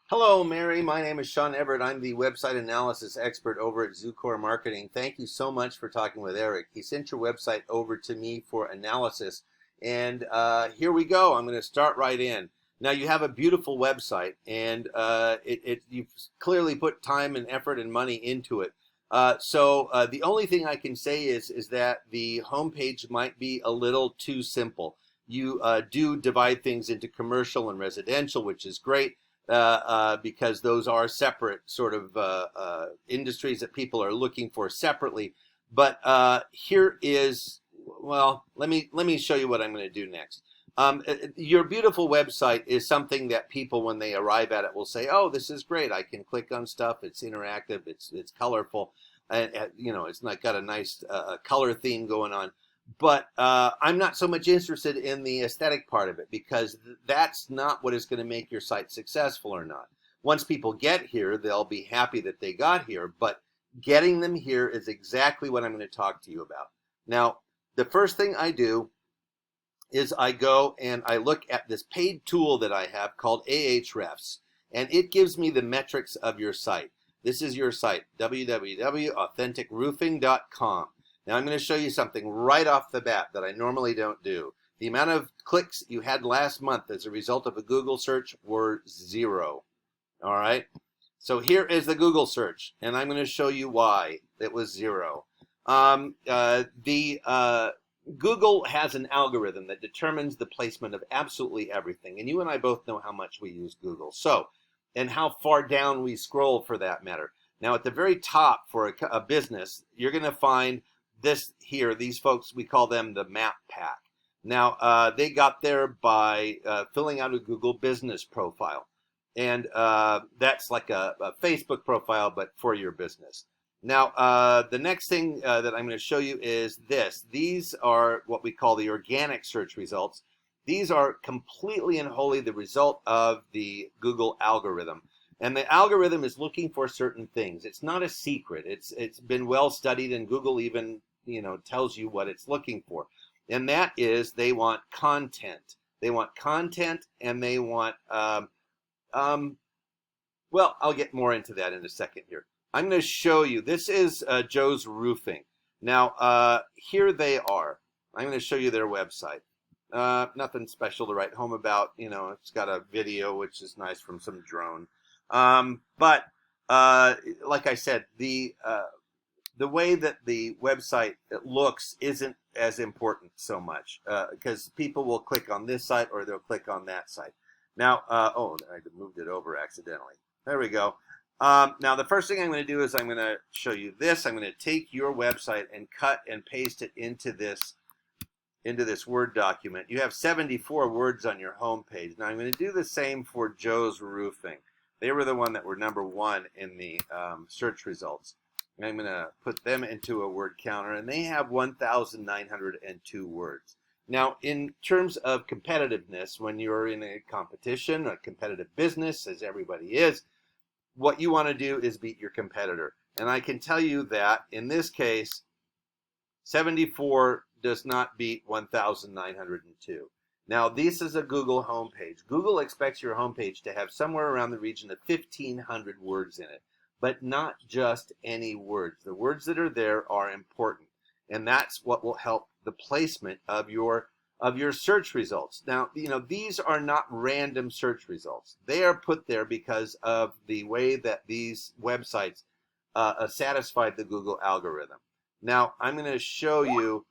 Hello, Mary. My name is Sean Everett. I'm the website analysis expert over at Zucore Marketing. Thank you so much for talking with Eric. He sent your website over to me for analysis. And here we go. I'm going to start right in. Now, you have a beautiful website, and you've clearly put time and effort and money into it. So the only thing I can say is that the homepage might be a little too simple. You do divide things into commercial and residential, which is great because those are separate sort of industries that people are looking for separately. But here is, well, let me show you what I'm going to do next. Your beautiful website is something that people, when they arrive at it, will say, "Oh, this is great. I can click on stuff. It's interactive. It's colorful, and it's not got a nice color theme going on." But I'm not so much interested in the aesthetic part of it because that's not what is going to make your site successful or not. Once people get here, they'll be happy that they got here, but getting them here is exactly what I'm going to talk to you about. Now, the first thing I do is I go and I look at this paid tool that I have called Ahrefs, and it gives me the metrics of your site. This is your site, www.authenticroofing.com. Now I'm going to show you something right off the bat that I normally don't do. The amount of clicks you had last month as a result of a Google search were 0. All right. So here is the Google search, and I'm going to show you why it was 0. Google has an algorithm that determines the placement of absolutely everything, and you and I both know how much we use Google. So, and how far down we scroll for that matter. Now at the very top for a business, you're going to find this here, these folks, we call them the Map Pack. Now, they got there by filling out a Google business profile. And that's like a Facebook profile, but for your business. Now, the next thing that I'm going to show you is this. These are what we call the organic search results. These are completely and wholly the result of the Google algorithm. And the algorithm is looking for certain things. It's not a secret. It's been well studied, and Google even tells you what it's looking for. And that is they want content. They want content, and they want well, I'll get more into that in a second here. I'm going to show you. This is Joe's Roofing. Now, here they are. I'm going to show you their website. Nothing special to write home about. It's got a video, which is nice, from some drone. But like I said, the way that the website looks isn't as important so much because people will click on this site or they'll click on that site. Now, oh, I moved it over accidentally. There we go. Now, the first thing I'm going to do is I'm going to show you this. I'm going to take your website and cut and paste it into this Word document. You have 74 words on your home page. Now, I'm going to do the same for Joe's Roofing. They were the one that were #1 in the search results. I'm going to put them into a word counter, and they have 1,902 words. Now, in terms of competitiveness, when you're in a competition, a competitive business, as everybody is, what you want to do is beat your competitor. And I can tell you that, in this case, 74 does not beat 1,902. Now, this is a Google homepage. Google expects your homepage to have somewhere around the region of 1,500 words in it, but not just any words. The words that are there are important, and that's what will help the placement of your search results. Now, these are not random search results. They are put there because of the way that these websites satisfied the Google algorithm. Now, I'm going to show you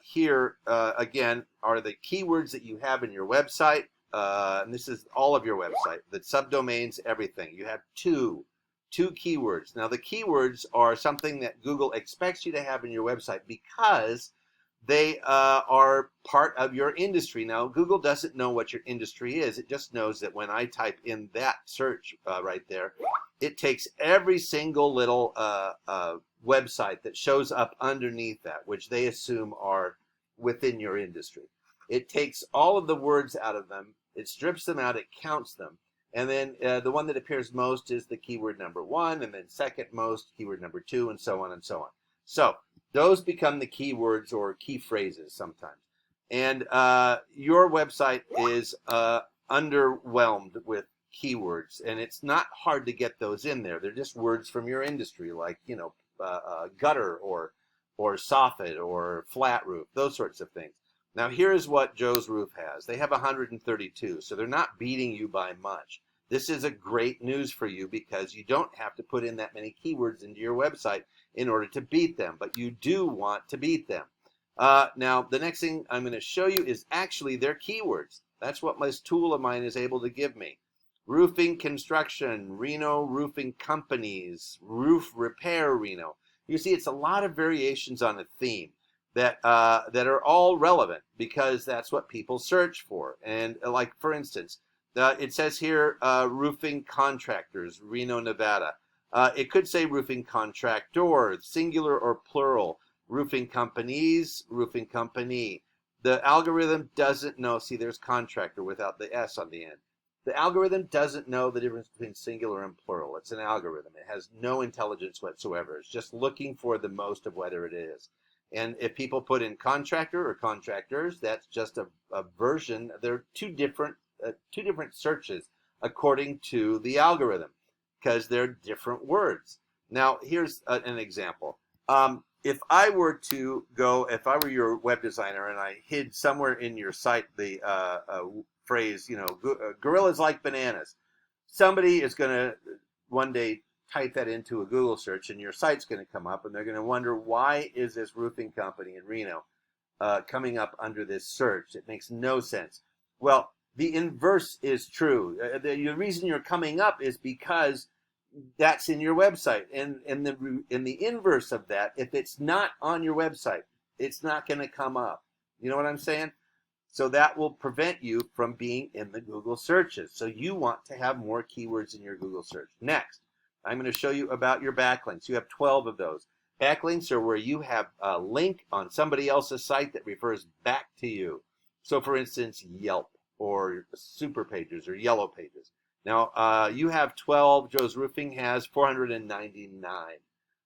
here, again, are the keywords that you have in your website. And this is all of your website, the subdomains, everything. You have two keywords. Now, the keywords are something that Google expects you to have in your website because they are part of your industry. Now, Google doesn't know what your industry is. It just knows that when I type in that search right there, it takes every single little website that shows up underneath that, which they assume are within your industry. It takes all of the words out of them. It strips them out. It counts them. And then the one that appears most is the keyword #1, and then second most, keyword #2, and so on and so on. So those become the keywords or key phrases sometimes. And your website is underwhelmed with keywords, and it's not hard to get those in there. They're just words from your industry, like gutter or soffit or flat roof, those sorts of things. Now here's what Joe's Roof has. They have 132, so they're not beating you by much. This is a great news for you because you don't have to put in that many keywords into your website in order to beat them, but you do want to beat them. Now, the next thing I'm going to show you is actually their keywords. That's what this tool of mine is able to give me. Roofing construction, Reno roofing companies, roof repair Reno. You see, it's a lot of variations on a theme that are all relevant because that's what people search for. And like, for instance, it says here, roofing contractors, Reno, Nevada. It could say roofing contractor, singular or plural. Roofing companies, roofing company. The algorithm doesn't know. See, there's contractor without the S on the end. The algorithm doesn't know the difference between singular and plural. It's an algorithm. It has no intelligence whatsoever. It's just looking for the most of whether it is. And if people put in contractor or contractors, that's just a version. They're two different searches according to the algorithm because they're different words. Now, here's an example. If I were your web designer and I hid somewhere in your site the phrase, gorillas like bananas, somebody is going to one day type that into a Google search and your site's going to come up and they're going to wonder, why is this roofing company in Reno coming up under this search? It makes no sense. Well, the inverse is true. The reason you're coming up is because that's in your website. And the inverse of that, if it's not on your website, it's not going to come up. You know what I'm saying? So that will prevent you from being in the Google searches. So you want to have more keywords in your Google search. Next, I'm going to show you about your backlinks. You have 12 of those. Backlinks are where you have a link on somebody else's site that refers back to you. So for instance, Yelp or Super Pages or Yellow Pages. Now, you have 12. Joe's Roofing has 499.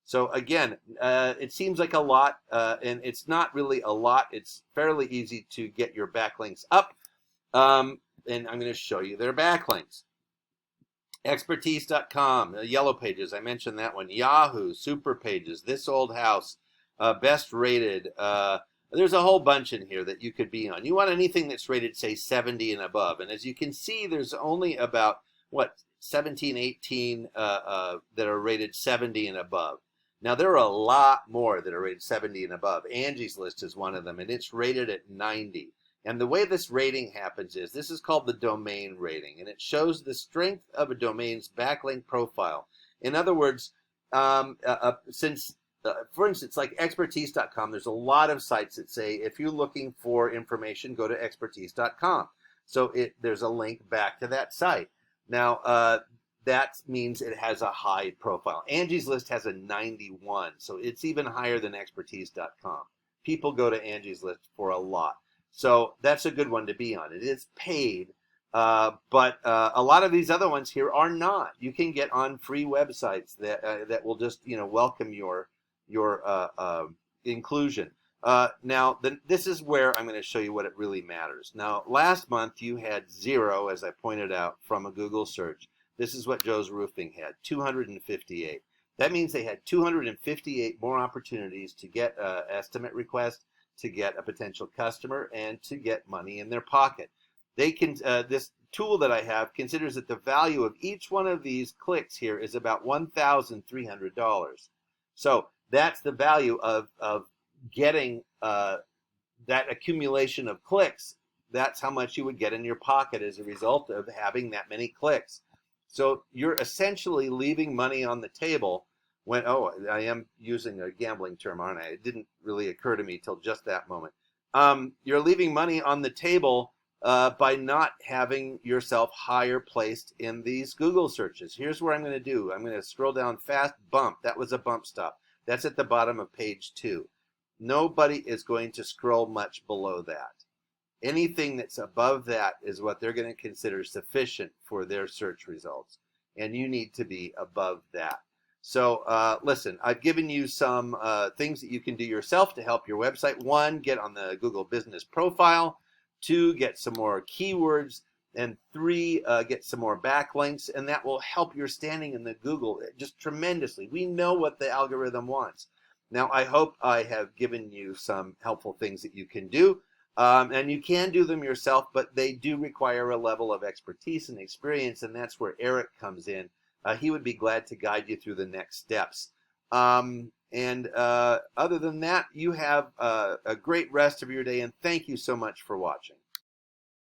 So again, it seems like a lot, and it's not really a lot. It's fairly easy to get your backlinks up, and I'm going to show you their backlinks. Expertise.com, Yellow Pages, I mentioned that one. Yahoo, Super Pages, This Old House, Best Rated. There's a whole bunch in here that you could be on. You want anything that's rated, say, 70 and above. And as you can see, there's only about, 17, 18 that are rated 70 and above. Now, there are a lot more that are rated 70 and above. Angie's List is one of them, and it's rated at 90. And the way this rating happens is, this is called the domain rating, and it shows the strength of a domain's backlink profile. In other words, for instance, like expertise.com, there's a lot of sites that say, if you're looking for information, go to expertise.com. So there's a link back to that site. Now, that means it has a high profile. Angie's List has a 91, so it's even higher than expertise.com. People go to Angie's List for a lot. So that's a good one to be on. It is paid, but a lot of these other ones here are not. You can get on free websites that will just welcome your inclusion. Now, this is where I'm going to show you what it really matters. Now, last month you had 0, as I pointed out, from a Google search. This is what Joe's Roofing had, 258. That means they had 258 more opportunities to get an estimate request, to get a potential customer, and to get money in their pocket. They can this tool that I have considers that the value of each one of these clicks here is about $1,300. So that's the value of getting that accumulation of clicks. That's how much you would get in your pocket as a result of having that many clicks. So you're essentially leaving money on the table when, I am using a gambling term, aren't I? It didn't really occur to me till just that moment. You're leaving money on the table by not having yourself higher placed in these Google searches. Here's what I'm going to do. I'm going to scroll down fast. Bump. That was a bump stop. That's at the bottom of page 2. Nobody is going to scroll much below that. Anything that's above that is what they're going to consider sufficient for their search results. And you need to be above that. So listen, I've given you some things that you can do yourself to help your website. 1, get on the Google Business Profile. 2, get some more keywords. And 3, get some more backlinks, and that will help your standing in the Google just tremendously. We know what the algorithm wants. Now, I hope I have given you some helpful things that you can do. And you can do them yourself, but they do require a level of expertise and experience, and that's where Eric comes in. He would be glad to guide you through the next steps. And other than that, you have a great rest of your day, and thank you so much for watching.